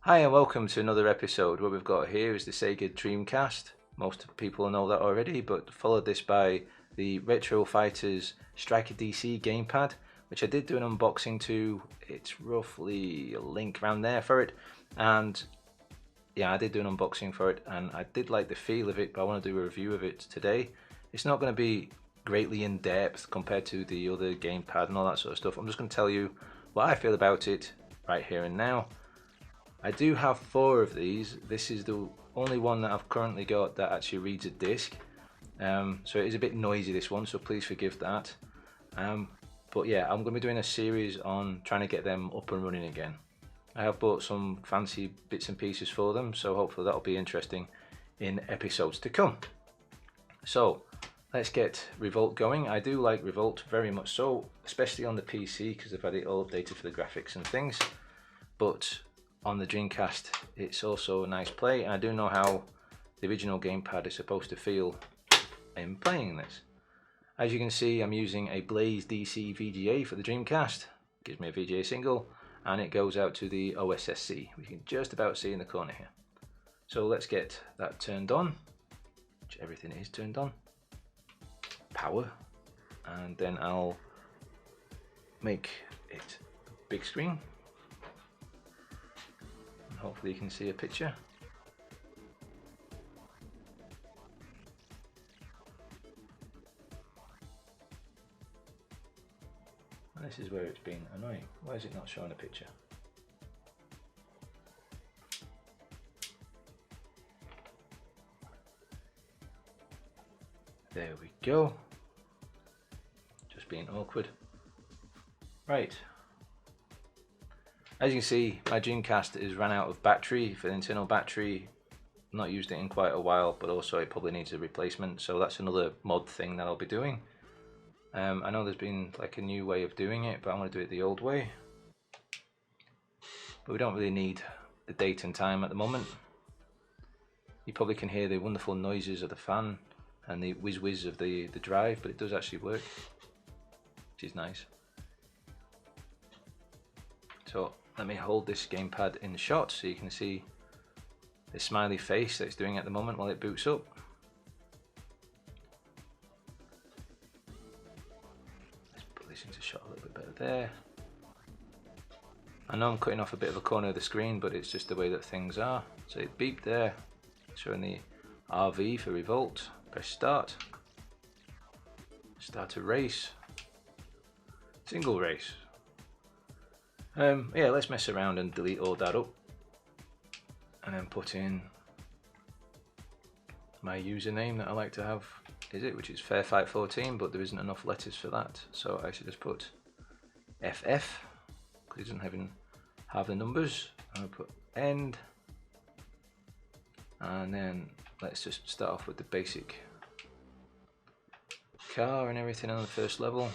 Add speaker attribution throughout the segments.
Speaker 1: Hi and welcome to another episode. What we've got here is the Sega Dreamcast. Most people know that already, but followed this by the Retro Fighters StrikerDC Gamepad, which I did do an unboxing to. It's roughly a link around there for it, and yeah, I did do an unboxing for it, and I did like the feel of it, but I want to do a review of it today. It's not going to be greatly in depth compared to the other gamepad and all that sort of stuff. I'm just going to tell you what I feel about it right here and now. I do have 4 of these. This is the only one that I've currently got that actually reads a disc. So it is a bit noisy, this one, so please forgive that. But yeah, I'm going to be doing a series on trying to get them up and running again. I have bought some fancy bits and pieces for them, so hopefully that'll be interesting in episodes to come. So let's get Revolt going. I do like Revolt very much so, especially on the PC because I've had it all updated for the graphics and things. But on the Dreamcast, it's also a nice play, and I do know how the original gamepad is supposed to feel in playing this. As you can see, I'm using a Blaze DC VGA for the Dreamcast. Gives me a VGA single, and it goes out to the OSSC, which you can just about see in the corner here. So let's get that turned on, which everything is turned on. Power, and then I'll make it big screen. Hopefully you can see a picture. And this is where it's been annoying. Why is it not showing a picture? There we go. Just being awkward. Right. As you can see, my Dreamcast is ran out of battery for the internal battery. Not used it in quite a while, but also it probably needs a replacement, so that's another mod thing that I'll be doing. I know there's been like a new way of doing it, but I'm going to do it the old way. But we don't really need the date and time at the moment. You probably can hear the wonderful noises of the fan and the whiz of the drive, but it does actually work, which is nice. So let me hold this gamepad in shot so you can see the smiley face that it's doing at the moment while it boots up. Let's put this into shot a little bit better there. I know I'm cutting off a bit of a corner of the screen, but it's just the way that things are. So it beeped there, showing the RV for Revolt. Press start. Start a race. Single race. Yeah, let's mess around and delete all that up, and then put in my username that I like to have, which is Fairfight14, but there isn't enough letters for that, so I should just put FF because it doesn't have the numbers. I'll put end, and then let's just start off with the basic car and everything on the first level.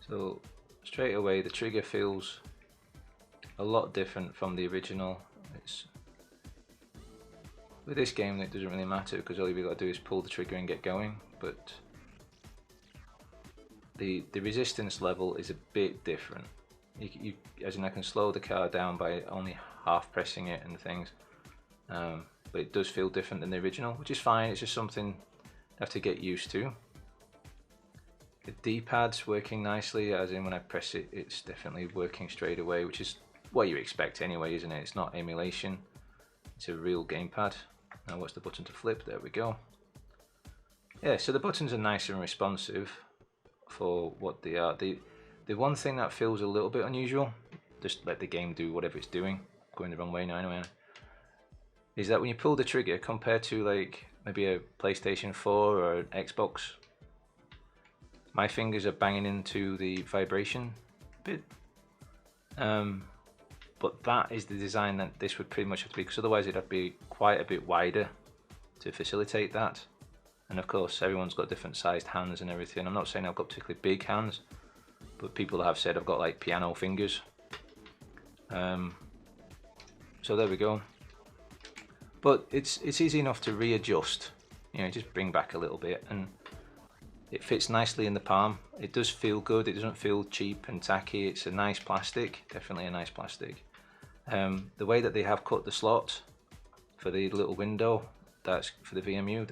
Speaker 1: So straight away the trigger feels a lot different from the original. With this game it doesn't really matter because all you've got to do is pull the trigger and get going, but the resistance level is a bit different. As in, I can slow the car down by only half pressing it and things, but it does feel different than the original, which is fine. It's just something I have to get used to. The D-pad's working nicely, as in when I press it, it's definitely working straight away, which is what you expect anyway, isn't it? It's not emulation, it's a real gamepad. Now what's the button to flip? There we go. Yeah, so the buttons are nice and responsive for what they are. The one thing that feels a little bit unusual, just let the game do whatever it's doing, going the wrong way now anyway, is that when you pull the trigger compared to like maybe a PlayStation 4 or an Xbox, my fingers are banging into the vibration bit, but that is the design that this would pretty much have to be, because otherwise it'd have to be quite a bit wider to facilitate that. And of course everyone's got different sized hands and everything. I'm not saying I've got particularly big hands, but people have said I've got like piano fingers. So there we go. but it's easy enough to readjust. You know, just bring back a little bit, and it fits nicely in the palm. It does feel good. It doesn't feel cheap and tacky. It's a nice plastic, definitely a nice plastic. The way that they have cut the slot for the little window, that's for the VMU.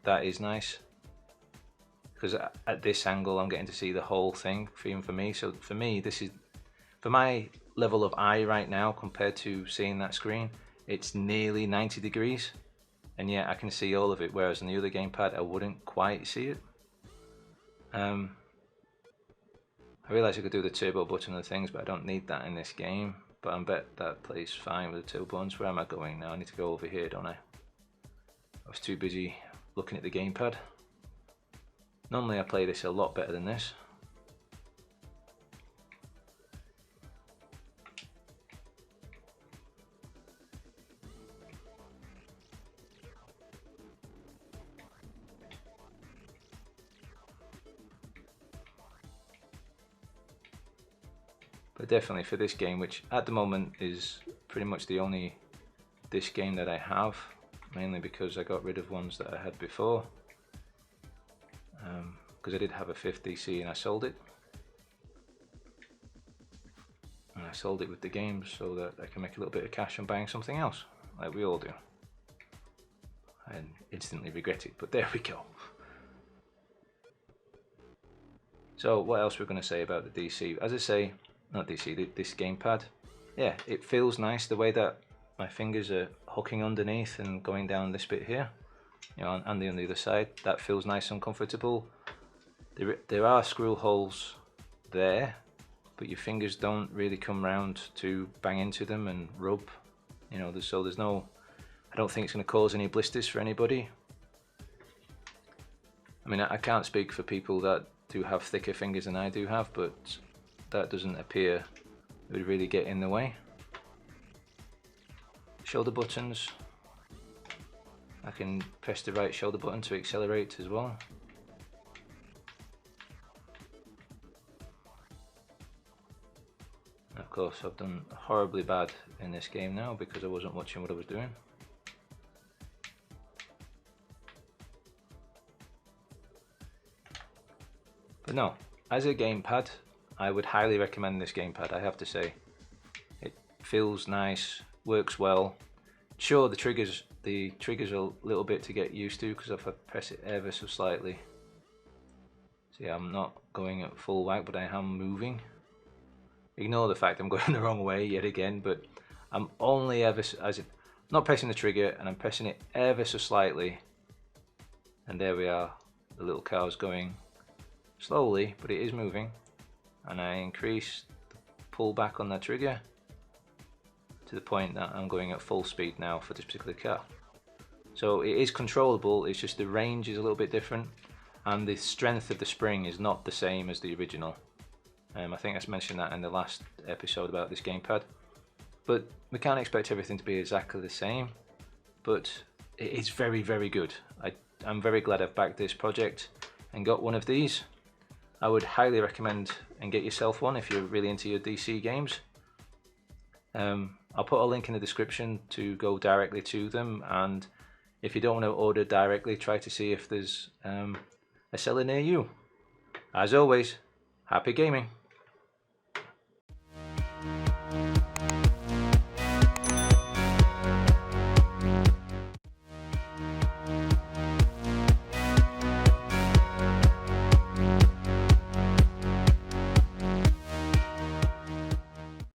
Speaker 1: That is nice, because at this angle I'm getting to see the whole thing, even for me. So for me, this is, for my level of eye right now compared to seeing that screen, it's nearly 90 degrees, and yet I can see all of it, whereas on the other gamepad I wouldn't quite see it. I realised I could do the turbo button and things, but I don't need that in this game. But I bet that plays fine with the turbo buttons. Where am I going now? I need to go over here, don't I? I was too busy looking at the gamepad. Normally I play this a lot better than this. But definitely for this game, which at the moment is pretty much the only disc game that I have, mainly because I got rid of ones that I had before, because I did have a 5th DC and I sold it. And I sold it with the games so that I can make a little bit of cash on buying something else, like we all do. And instantly regret it, but there we go. So what else we're going to say about the DC? As I say, not DC, this gamepad, yeah, it feels nice the way that my fingers are hooking underneath and going down this bit here, you know, and on the other side. That feels nice and comfortable. There are screw holes there, but your fingers don't really come round to bang into them and rub, you know, so there's no, I don't think it's going to cause any blisters for anybody. I mean, I can't speak for people that do have thicker fingers than I do have, but that doesn't appear it would really get in the way. Shoulder buttons, I can press the right shoulder button to accelerate as well. Of course, I've done horribly bad in this game now because I wasn't watching what I was doing. But no, as a gamepad, I would highly recommend this gamepad, I have to say. It feels nice, works well. Sure, the triggers are a little bit to get used to because if I press it ever so slightly. See, I'm not going at full whack, but I am moving. Ignore the fact I'm going the wrong way yet again, but I'm only not pressing the trigger, and I'm pressing it ever so slightly. And there we are, the little car's going slowly, but it is moving. And I increase the pull back on that trigger to the point that I'm going at full speed now for this particular car. So it is controllable, it's just the range is a little bit different, and the strength of the spring is not the same as the original. I think I mentioned that in the last episode about this gamepad. But we can't expect everything to be exactly the same, but it is very, very good. I'm very glad I've backed this project and got one of these. I would highly recommend and get yourself one if you're really into your DC games. I'll put a link in the description to go directly to them, and if you don't want to order directly, try to see if there's a seller near you. As always, happy gaming!